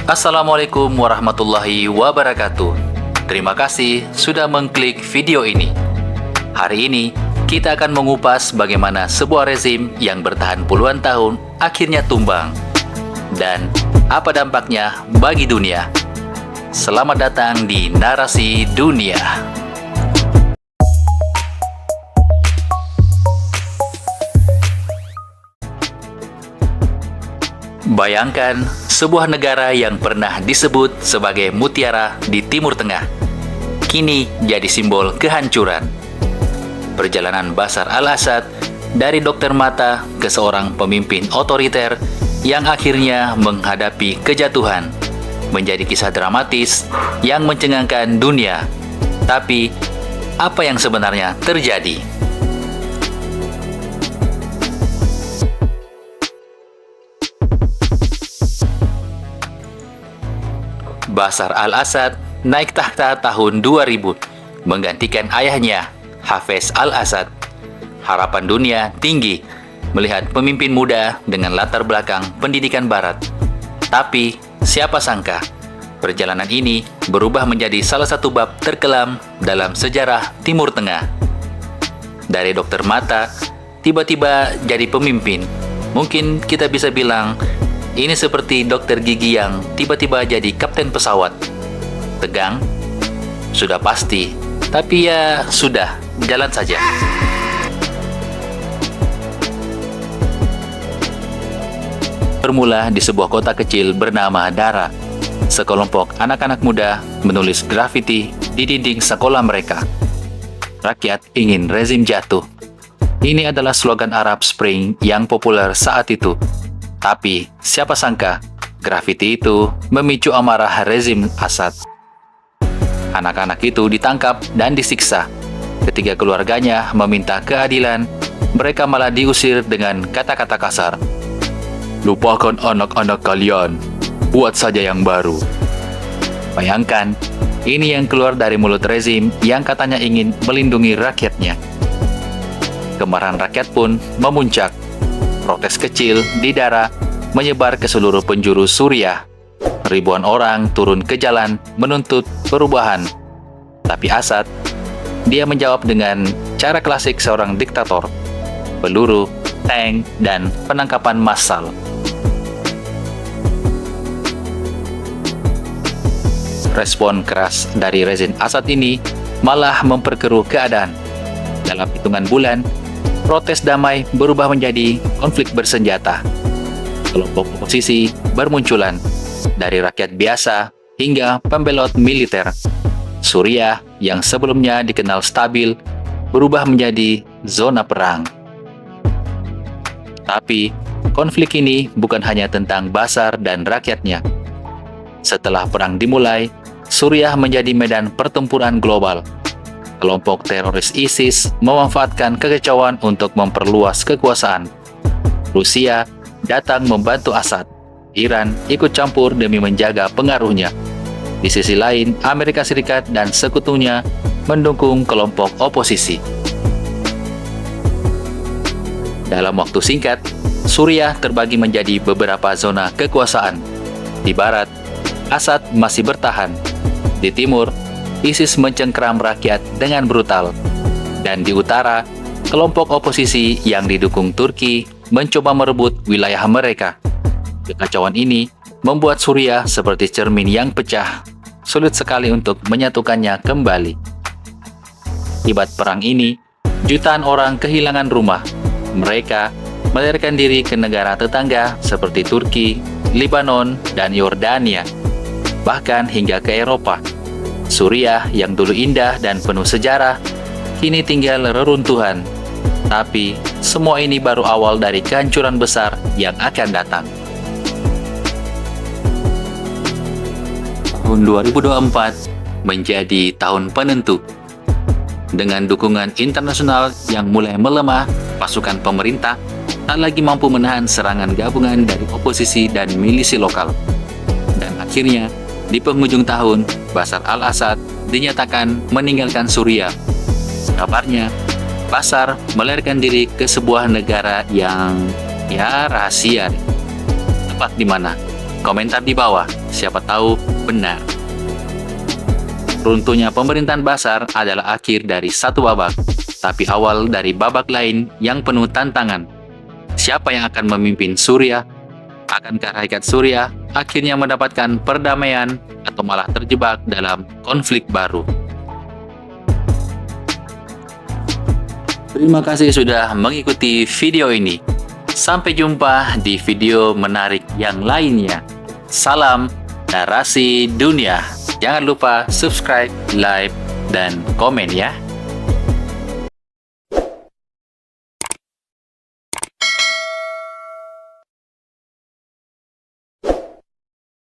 Assalamualaikum warahmatullahi wabarakatuh. Terima kasih sudah mengklik video ini. Hari ini kita akan mengupas bagaimana sebuah rezim yang bertahan puluhan tahun akhirnya tumbang dan apa dampaknya bagi dunia. Selamat datang di Narasi Dunia. Bayangkan sebuah negara yang pernah disebut sebagai mutiara di Timur Tengah, kini jadi simbol kehancuran. Perjalanan Bashar al-Assad dari dokter mata ke seorang pemimpin otoriter yang akhirnya menghadapi kejatuhan menjadi kisah dramatis yang mencengangkan dunia. Tapi, apa yang sebenarnya terjadi? Bashar al-Assad naik takhta tahun 2000, menggantikan ayahnya, Hafez al-Assad. Harapan dunia tinggi melihat pemimpin muda dengan latar belakang pendidikan barat. Tapi, siapa sangka, perjalanan ini berubah menjadi salah satu bab terkelam dalam sejarah Timur Tengah. Dari dokter mata, tiba-tiba jadi pemimpin. Mungkin kita bisa bilang, ini seperti dokter gigi yang tiba-tiba jadi kapten pesawat. Tegang? Sudah pasti. Tapi ya sudah, jalan saja. Bermula di sebuah kota kecil bernama Dara. Sekelompok anak-anak muda menulis grafiti di dinding sekolah mereka. Rakyat ingin rezim jatuh. Ini adalah slogan Arab Spring yang populer saat itu. Tapi, siapa sangka, grafiti itu memicu amarah rezim Assad. Anak-anak itu ditangkap dan disiksa. Ketika keluarganya meminta keadilan, mereka malah diusir dengan kata-kata kasar. Lupakan anak-anak kalian, buat saja yang baru. Bayangkan, ini yang keluar dari mulut rezim yang katanya ingin melindungi rakyatnya. Kemarahan rakyat pun memuncak. Protes kecil di Dara menyebar ke seluruh penjuru Suriah. Ribuan orang turun ke jalan menuntut perubahan. Tapi Assad, dia menjawab dengan cara klasik seorang diktator. Peluru, tank, dan penangkapan massal. Respon keras dari rezim Assad ini malah memperkeruh keadaan. Dalam hitungan bulan, protes damai berubah menjadi konflik bersenjata. Kelompok oposisi bermunculan, dari rakyat biasa hingga pembelot militer. Suriah yang sebelumnya dikenal stabil berubah menjadi zona perang. Tapi, konflik ini bukan hanya tentang Bashar dan rakyatnya. Setelah perang dimulai, Suriah menjadi medan pertempuran global. Kelompok teroris ISIS memanfaatkan kekacauan untuk memperluas kekuasaan. Rusia datang membantu Assad. Iran ikut campur demi menjaga pengaruhnya. Di sisi lain, Amerika Serikat dan sekutunya mendukung kelompok oposisi. Dalam waktu singkat, Suriah terbagi menjadi beberapa zona kekuasaan. Di barat, Assad masih bertahan. Di timur, ISIS mencengkeram rakyat dengan brutal. Dan di utara, kelompok oposisi yang didukung Turki mencoba merebut wilayah mereka. Kekacauan ini membuat Suriah seperti cermin yang pecah. Sulit sekali untuk menyatukannya kembali. Akibat perang ini, jutaan orang kehilangan rumah. Mereka melarikan diri ke negara tetangga seperti Turki, Lebanon, dan Yordania. Bahkan hingga ke Eropa. Suriah yang dulu indah dan penuh sejarah, kini tinggal reruntuhan. Tapi, semua ini baru awal dari kehancuran besar yang akan datang. Tahun 2024 menjadi tahun penentu. Dengan dukungan internasional yang mulai melemah, pasukan pemerintah tak lagi mampu menahan serangan gabungan dari oposisi dan milisi lokal. Dan akhirnya, di penghujung tahun, Bashar al-Assad dinyatakan meninggalkan Suriah. Kabarnya, Bashar melarikan diri ke sebuah negara yang rahasia. Tepat di mana? Komentar di bawah. siapa tahu benar. Runtuhnya pemerintahan Bashar adalah akhir dari satu babak, tapi awal dari babak lain yang penuh tantangan. Siapa yang akan memimpin Suriah? Akankah Rakyat Suriah akhirnya mendapatkan perdamaian atau malah terjebak dalam konflik baru? Terima kasih sudah mengikuti video ini. Sampai jumpa di video menarik yang lainnya. Salam narasi dunia. Jangan lupa subscribe, like, dan komen ya.